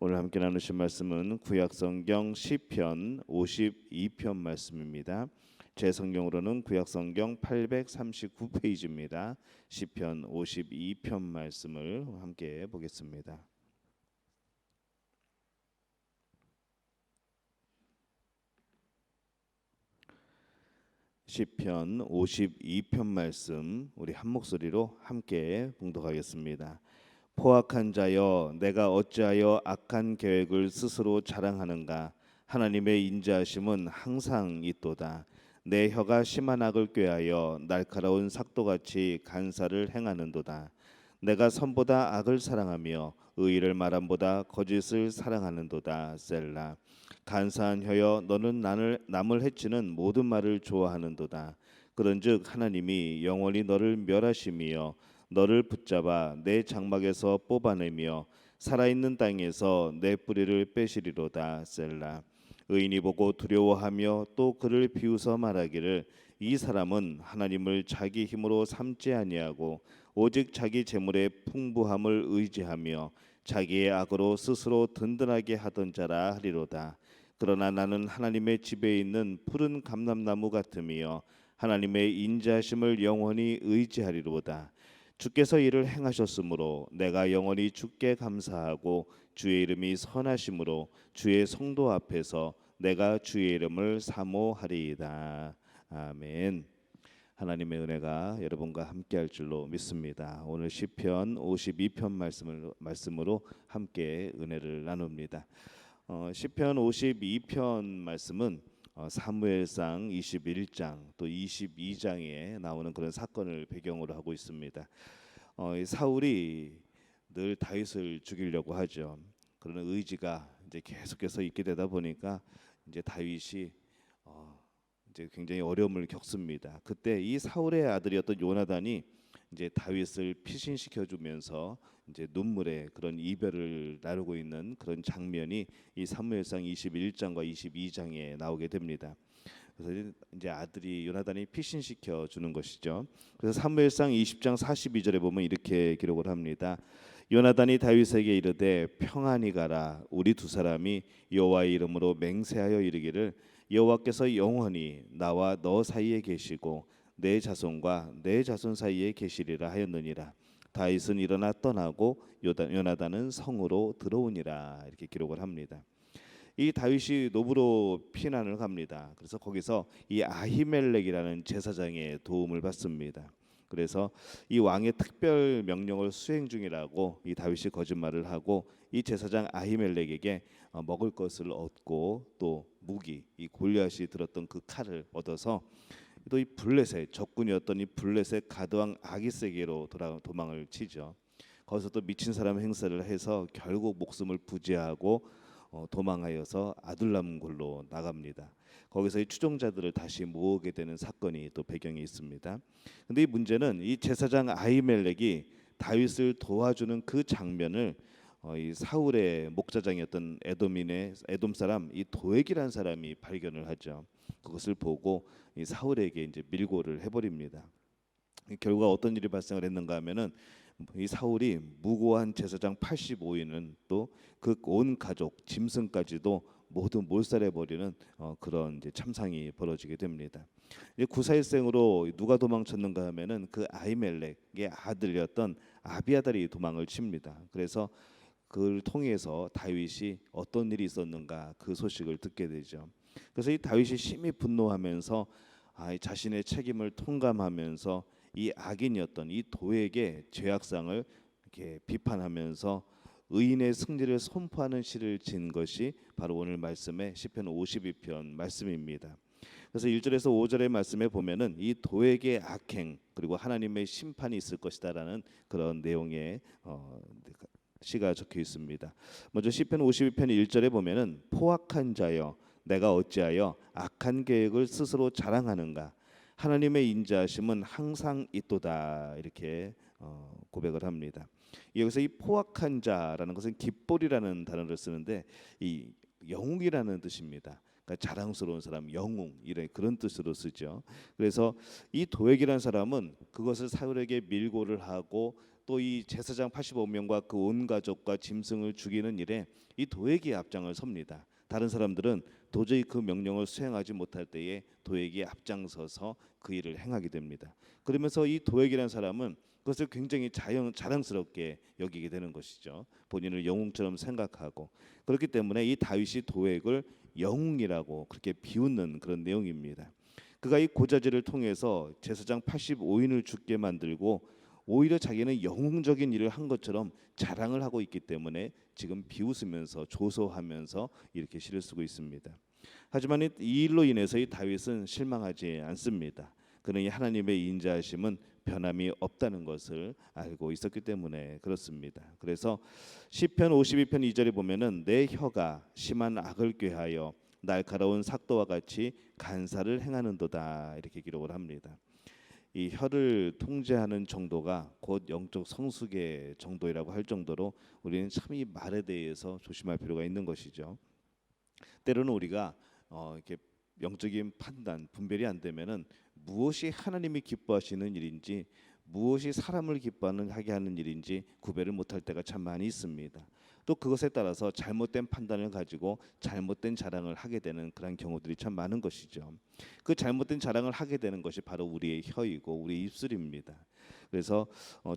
오늘 함께 나누신 말씀은 구약성경 시편 52편 말씀입니다. 제 성경으로는 구약성경 839페이지입니다. 시편 52편 말씀을 함께 보겠습니다. 시편 52편 말씀 우리 한 목소리로 함께 봉독하겠습니다. 포악한 자여, 내가 어찌하여 악한 계획을 스스로 자랑하는가? 하나님의 인자하심은 항상 있도다. 내 혀가 심한 악을 꾀하여 날카로운 삭도같이 간사를 행하는도다. 내가 선보다 악을 사랑하며 의를 말함보다 거짓을 사랑하는도다. 셀라. 간사한 혀여, 너는 남을 해치는 모든 말을 좋아하는도다. 그런즉 하나님이 영원히 너를 멸하심이여 너를 붙잡아 내 장막에서 뽑아내며 살아있는 땅에서 내 뿌리를 빼시리로다. 셀라. 의인이 보고 두려워하며 또 그를 비웃어 말하기를 이 사람은 하나님을 자기 힘으로 삼지 아니하고 오직 자기 재물의 풍부함을 의지하며 자기의 악으로 스스로 든든하게 하던 자라 하리로다. 그러나 나는 하나님의 집에 있는 푸른 감람나무 같으며 하나님의 인자하심을 영원히 의지하리로다. 주께서 이를 행하셨으므로 내가 영원히 주께 감사하고 주의 이름이 선하심으로 주의 성도 앞에서 내가 주의 이름을 사모하리이다. 아멘. 하나님의 은혜가 여러분과 함께할 줄로 믿습니다. 오늘 시편 52편 말씀으로 함께 은혜를 나눕니다. 시편 52편 말씀은 사무엘상 21장 또 22장에 나오는 그런 사건을 배경으로 하고 있습니다. 사울이 늘 다윗을 죽이려고 하죠. 그러는 의지가 이제 계속해서 있게 되다 보니까 이제 다윗이 이제 굉장히 어려움을 겪습니다. 그때 이 사울의 아들이었던 요나단이 이제 다윗을 피신시켜 주면서 이제 눈물의 그런 이별을 나누고 있는 그런 장면이 이 사무엘상 21장과 22장에 나오게 됩니다. 그래서 이제 아들이 요나단이 피신시켜 주는 것이죠. 그래서 사무엘상 20장 42절에 보면 이렇게 기록을 합니다. 요나단이 다윗에게 이르되 평안히 가라. 우리 두 사람이 여호와의 이름으로 맹세하여 이르기를 여호와께서 영원히 나와 너 사이에 계시고 내 자손과 내 자손 사이에 계시리라 하였느니라. 다윗은 일어나 떠나고 요나단은 성으로 들어오니라. 이렇게 기록을 합니다. 이 다윗이 노브로 피난을 갑니다. 그래서 거기서 이 아히멜렉이라는 제사장의 도움을 받습니다. 그래서 이 왕의 특별 명령을 수행 중이라고 이 다윗이 거짓말을 하고 이 제사장 아히멜렉에게 먹을 것을 얻고 또 무기, 이 골리앗이 들었던 그 칼을 얻어서 또 이 블레셋 적군이었던 이 블레셋 가드왕 아기스에게로 도망을 치죠. 거기서 또 미친 사람 행세를 해서 결국 목숨을 부지하고 도망하여서 아둘람굴로 나갑니다. 거기서 이 추종자들을 다시 모으게 되는 사건이 또 배경에 있습니다. 근데 이 문제는 이 제사장 아히멜렉이 다윗을 도와주는 그 장면을 이 사울의 목자장이었던 에돔 사람 이 도액이라는 사람이 발견을 하죠. 그것을 보고 이 사울에게 이제 밀고를 해버립니다. 결과 어떤 일이 발생을 했는가 하면은 이 사울이 무고한 제사장 85인은 또 그 온 가족 짐승까지도 모두 몰살해 버리는 그런 이제 참상이 벌어지게 됩니다. 이제 구사일생으로 누가 도망쳤는가 하면은 그 아히멜렉의 아들이었던 아비아달이 도망을 칩니다. 그래서 그를 통해서 다윗이 어떤 일이 있었는가 그 소식을 듣게 되죠. 그래서 이 다윗이 심히 분노하면서 자신의 책임을 통감하면서 이 악인이었던 이 도에게 죄악상을 이렇게 비판하면서 의인의 승리를 선포하는 시를 진 것이 바로 오늘 말씀의 시편 52편 말씀입니다. 그래서 1절에서 5절의 말씀에 보면은 이 도에게 악행 그리고 하나님의 심판이 있을 것이다라는 그런 내용의 시가 적혀 있습니다. 먼저 시편 52편 1절에 보면은 포악한 자여 내가 어찌하여 악한 계획을 스스로 자랑하는가 하나님의 인자하심은 항상 있도다 이렇게 고백을 합니다. 여기서 이 포악한 자라는 것은 깃볼이라는 단어를 쓰는데 이 영웅이라는 뜻입니다. 그러니까 자랑스러운 사람, 영웅 이런 그런 뜻으로 쓰죠. 그래서 이 도액이라는 사람은 그것을 사울에게 밀고를 하고 또 이 제사장 85명과 그 온 가족과 짐승을 죽이는 일에 이 도액이 앞장을 섭니다. 다른 사람들은 도저히 그 명령을 수행하지 못할 때에 도액이 앞장서서 그 일을 행하게 됩니다. 그러면서 이 도액이라는 사람은 그것을 굉장히 자랑스럽게 여기게 되는 것이죠. 본인을 영웅처럼 생각하고 그렇기 때문에 이 다윗이 도액을 영웅이라고 그렇게 비웃는 그런 내용입니다. 그가 이 고자질을 통해서 제사장 85인을 죽게 만들고 오히려 자기는 영웅적인 일을 한 것처럼 자랑을 하고 있기 때문에 지금 비웃으면서 조소하면서 이렇게 시를 쓰고 있습니다. 하지만 이 일로 인해서 이 다윗은 실망하지 않습니다. 그는 이 하나님의 인자하심은 변함이 없다는 것을 알고 있었기 때문에 그렇습니다. 그래서 시편 52편 2절에 보면은 내 혀가 심한 악을 꾀하여 날카로운 삭도와 같이 간사를 행하는도다 이렇게 기록을 합니다. 이 혀를 통제하는 정도가 곧 영적 성숙의 정도라고 할 정도로 우리는 참 이 말에 대해서 조심할 필요가 있는 것이죠. 때로는 우리가 이렇게 영적인 판단, 분별이 안 되면은 무엇이 하나님이 기뻐하시는 일인지 무엇이 사람을 기뻐하게 하는 일인지 구별을 못할 때가 참 많이 있습니다. 또 그것에 따라서 잘못된 판단을 가지고 잘못된 자랑을 하게 되는 그런 경우들이 참 많은 것이죠. 그 잘못된 자랑을 하게 되는 것이 바로 우리의 혀이고 우리의 입술입니다. 그래서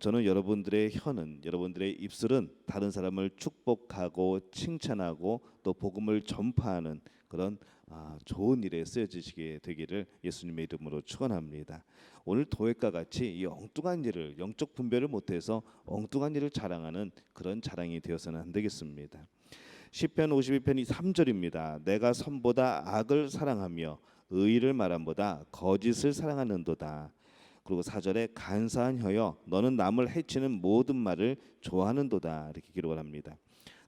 저는 여러분들의 혀는 여러분들의 입술은 다른 사람을 축복하고 칭찬하고 또 복음을 전파하는 그런 좋은 일에 쓰여지시게 되기를 예수님의 이름으로 축원합니다. 오늘 도액과 같이 이 엉뚱한 일을 영적 분별을 못해서 엉뚱한 일을 자랑하는 그런 자랑이 되어서는 안 되겠습니다. 시편 52편 3절입니다. 내가 선보다 악을 사랑하며 의를 말함보다 거짓을 사랑하는도다. 그리고 4절에 간사한 혀여 너는 남을 해치는 모든 말을 좋아하는도다 이렇게 기록을 합니다.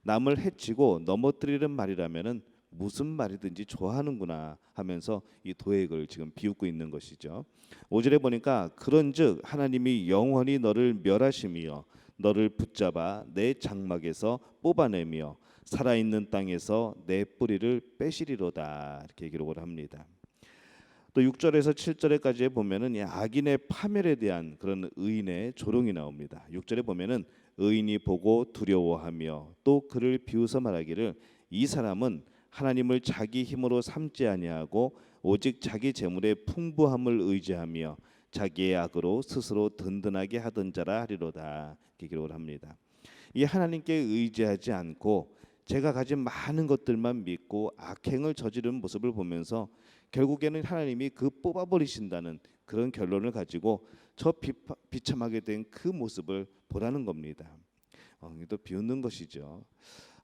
남을 해치고 넘어뜨리는 말이라면은 무슨 말이든지 좋아하는구나 하면서 이 도액을 지금 비웃고 있는 것이죠. 5절에 보니까 그런즉 하나님이 영원히 너를 멸하시며 너를 붙잡아 내 장막에서 뽑아내며 살아있는 땅에서 내 뿌리를 빼시리로다 이렇게 기록을 합니다. 또 6절에서 7절에까지 보면은 이 악인의 파멸에 대한 그런 의인의 조롱이 나옵니다. 6절에 보면은 의인이 보고 두려워하며 또 그를 비웃어 말하기를 이 사람은 하나님을 자기 힘으로 삼지 아니하고 오직 자기 재물의 풍부함을 의지하며 자기의 악으로 스스로 든든하게 하던 자라 하리로다 이렇게 기록을 합니다. 이 하나님께 의지하지 않고 제가 가진 많은 것들만 믿고 악행을 저지르는 모습을 보면서 결국에는 하나님이 그 뽑아버리신다는 그런 결론을 가지고 저 비참하게 된 그 모습을 보라는 겁니다. 또 비웃는 것이죠.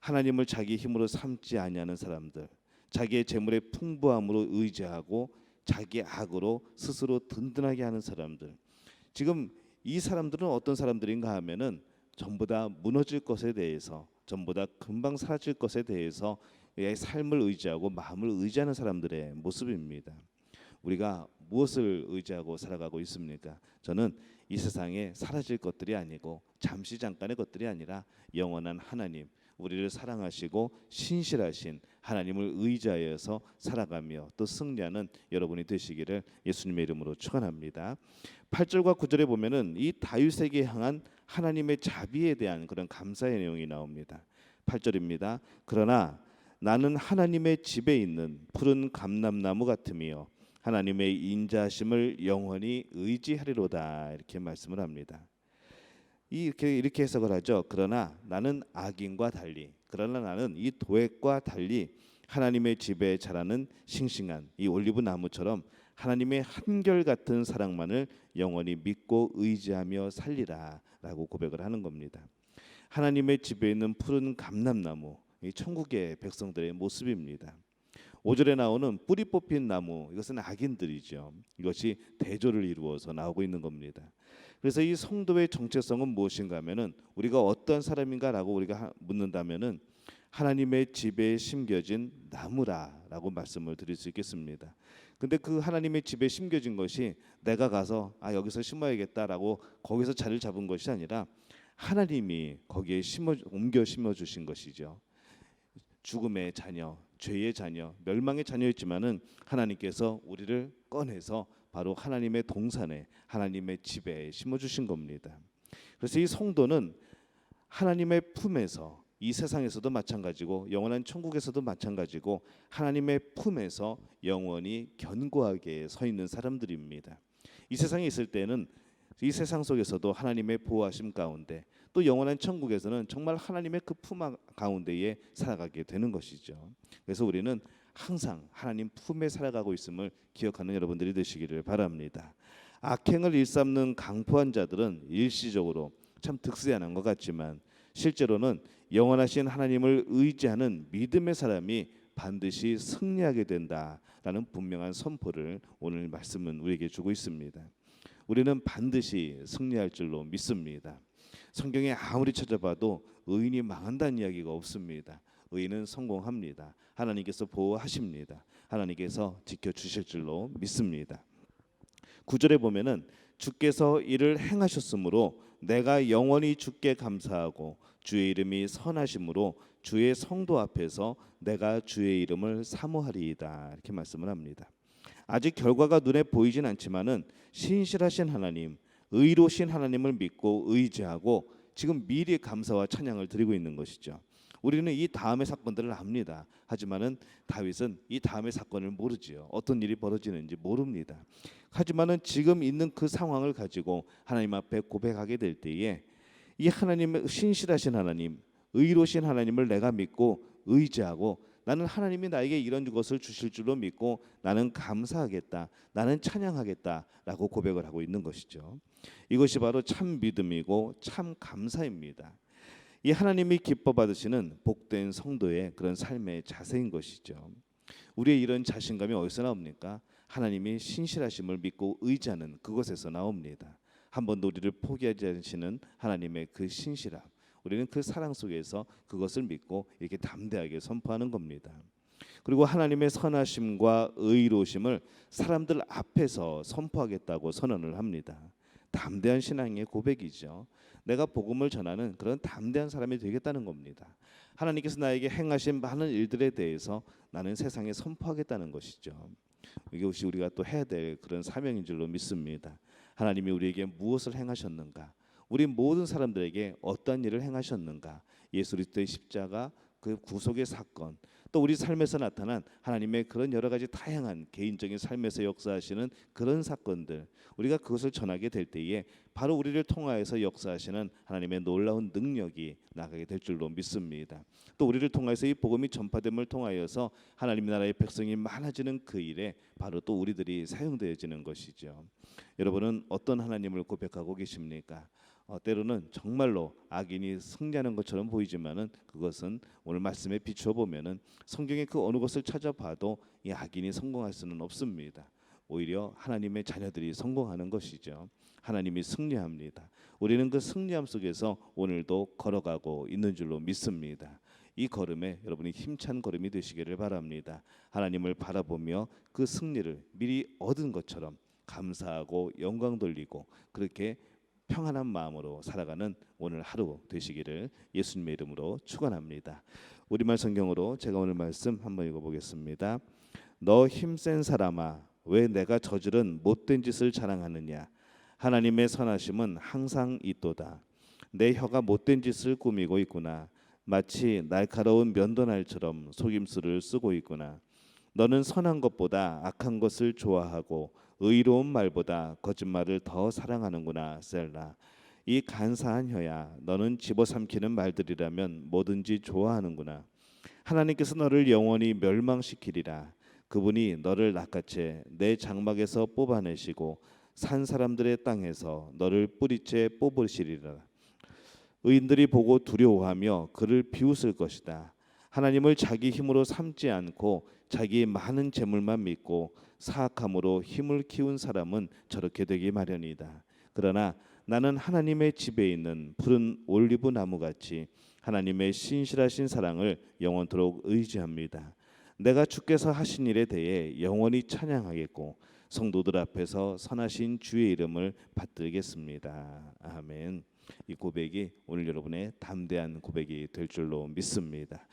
하나님을 자기 힘으로 삼지 아니하는 사람들, 자기의 재물의 풍부함으로 의지하고 자기 악으로 스스로 든든하게 하는 사람들. 지금 이 사람들은 어떤 사람들인가 하면은 전부 다 무너질 것에 대해서, 전부 다 금방 사라질 것에 대해서 삶을 의지하고 마음을 의지하는 사람들의 모습입니다. 우리가 무엇을 의지하고 살아가고 있습니까? 저는 이 세상에 사라질 것들이 아니고 잠시 잠깐의 것들이 아니라 영원한 하나님, 우리를 사랑하시고 신실하신 하나님을 의지하여서 살아가며 또 승리하는 여러분이 되시기를 예수님의 이름으로 축원합니다. 8절과 9절에 보면은 이 다윗에게 향한 하나님의 자비에 대한 그런 감사의 내용이 나옵니다. 8절입니다. 그러나 나는 하나님의 집에 있는 푸른 감람나무 같으며 하나님의 인자하심을 영원히 의지하리로다 이렇게 말씀을 합니다. 이렇게 해석을 하죠. 그러나 나는 악인과 달리, 그러나 나는 이 도액과 달리 하나님의 집에 자라는 싱싱한 이 올리브 나무처럼 하나님의 한결같은 사랑만을 영원히 믿고 의지하며 살리라라고 고백을 하는 겁니다. 하나님의 집에 있는 푸른 감람나무, 이 천국의 백성들의 모습입니다. 5절에 나오는 뿌리 뽑힌 나무, 이것은 악인들이죠. 이것이 대조를 이루어서 나오고 있는 겁니다. 그래서 이 성도의 정체성은 무엇인가 하면은 우리가 어떤 사람인가라고 우리가 묻는다면은 하나님의 집에 심겨진 나무라라고 말씀을 드릴 수 있겠습니다. 근데 그 하나님의 집에 심겨진 것이 내가 가서 여기서 심어야겠다라고 거기서 자리를 잡은 것이 아니라 하나님이 거기에 옮겨 심어 주신 것이죠. 죽음의 자녀, 죄의 자녀, 멸망의 자녀였지만은 하나님께서 우리를 꺼내서 바로 하나님의 동산에, 하나님의 집에 심어 주신 겁니다. 그래서 이 성도는 하나님의 품에서, 이 세상에서도 마찬가지고 영원한 천국에서도 마찬가지고 하나님의 품에서 영원히 견고하게 서 있는 사람들입니다. 이 세상에 있을 때는 이 세상 속에서도 하나님의 보호하심 가운데, 또 영원한 천국에서는 정말 하나님의 그 품 가운데에 살아가게 되는 것이죠. 그래서 우리는 항상 하나님 품에 살아가고 있음을 기억하는 여러분들이 되시기를 바랍니다. 악행을 일삼는 강포한 자들은 일시적으로 참 득세하는 것 같지만 실제로는 영원하신 하나님을 의지하는 믿음의 사람이 반드시 승리하게 된다라는 분명한 선포를 오늘 말씀은 우리에게 주고 있습니다. 우리는 반드시 승리할 줄로 믿습니다. 성경에 아무리 찾아봐도 의인이 망한다는 이야기가 없습니다. 의인은 성공합니다. 하나님께서 보호하십니다. 하나님께서 지켜주실 줄로 믿습니다. 9절에 보면은 주께서 이를 행하셨으므로 내가 영원히 주께 감사하고 주의 이름이 선하심으로 주의 성도 앞에서 내가 주의 이름을 사모하리이다, 이렇게 말씀을 합니다. 아직 결과가 눈에 보이진 않지만은 신실하신 하나님, 의로우신 하나님을 믿고 의지하고 지금 미리 감사와 찬양을 드리고 있는 것이죠. 우리는 이 다음의 사건들을 압니다. 하지만은 다윗은 이 다음의 사건을 모르지요. 어떤 일이 벌어지는지 모릅니다. 하지만은 지금 있는 그 상황을 가지고 하나님 앞에 고백하게 될 때에 이 하나님의 신실하신 하나님, 의로우신 하나님을 내가 믿고 의지하고 나는 하나님이 나에게 이런 것을 주실 줄로 믿고 나는 감사하겠다, 나는 찬양하겠다라고 고백을 하고 있는 것이죠. 이것이 바로 참 믿음이고 참 감사입니다. 이 하나님이 기뻐 받으시는 복된 성도의 그런 삶의 자세인 것이죠. 우리의 이런 자신감이 어디서 나옵니까? 하나님이 신실하심을 믿고 의지하는 그것에서 나옵니다. 한 번도 우리를 포기하지 않으시는 하나님의 그 신실함, 우리는 그 사랑 속에서 그것을 믿고 이렇게 담대하게 선포하는 겁니다. 그리고 하나님의 선하심과 의로우심을 사람들 앞에서 선포하겠다고 선언을 합니다. 담대한 신앙의 고백이죠. 내가 복음을 전하는 그런 담대한 사람이 되겠다는 겁니다. 하나님께서 나에게 행하신 많은 일들에 대해서 나는 세상에 선포하겠다는 것이죠. 이것이 우리가 또 해야 될 그런 사명인 줄로 믿습니다. 하나님이 우리에게 무엇을 행하셨는가, 우리 모든 사람들에게 어떤 일을 행하셨는가, 예수 그리스도의 십자가, 그 구속의 사건, 또 우리 삶에서 나타난 하나님의 그런 여러 가지 다양한 개인적인 삶에서 역사하시는 그런 사건들, 우리가 그것을 전하게 될 때에 바로 우리를 통하여서 역사하시는 하나님의 놀라운 능력이 나가게 될 줄로 믿습니다. 또 우리를 통해서 이 복음이 전파됨을 통하여서 하나님 나라의 백성이 많아지는 그 일에 바로 또 우리들이 사용되어지는 것이죠. 여러분은 어떤 하나님을 고백하고 계십니까? 때로는 정말로 악인이 승리하는 것처럼 보이지만은 그것은 오늘 말씀에 비추어 보면은 성경의 그 어느 것을 찾아봐도 이 악인이 성공할 수는 없습니다. 오히려 하나님의 자녀들이 성공하는 것이죠. 하나님이 승리합니다. 우리는 그 승리함 속에서 오늘도 걸어가고 있는 줄로 믿습니다. 이 걸음에 여러분이 힘찬 걸음이 되시기를 바랍니다. 하나님을 바라보며 그 승리를 미리 얻은 것처럼 감사하고 영광 돌리고 그렇게 평안한 마음으로 살아가는 오늘 하루 되시기를 예수님의 이름으로 축원합니다. 우리말 성경으로 제가 오늘 말씀 한번 읽어보겠습니다. 너 힘센 사람아, 왜 내가 저지른 못된 짓을 자랑하느냐? 하나님의 선하심은 항상 있도다. 내 혀가 못된 짓을 꾸미고 있구나. 마치 날카로운 면도날처럼 속임수를 쓰고 있구나. 너는 선한 것보다 악한 것을 좋아하고 의로운 말보다 거짓말을 더 사랑하는구나. 셀라. 이 간사한 혀야, 너는 집어삼키는 말들이라면 뭐든지 좋아하는구나. 하나님께서 너를 영원히 멸망시키리라. 그분이 너를 낚아채 내 장막에서 뽑아내시고 산 사람들의 땅에서 너를 뿌리째 뽑으시리라. 의인들이 보고 두려워하며 그를 비웃을 것이다. 하나님을 자기 힘으로 삼지 않고 자기의 많은 재물만 믿고 사악함으로 힘을 키운 사람은 저렇게 되기 마련이다. 그러나 나는 하나님의 집에 있는 푸른 올리브 나무같이 하나님의 신실하신 사랑을 영원토록 의지합니다. 내가 주께서 하신 일에 대해 영원히 찬양하겠고 성도들 앞에서 선하신 주의 이름을 받들겠습니다. 아멘. 이 고백이 오늘 여러분의 담대한 고백이 될 줄로 믿습니다.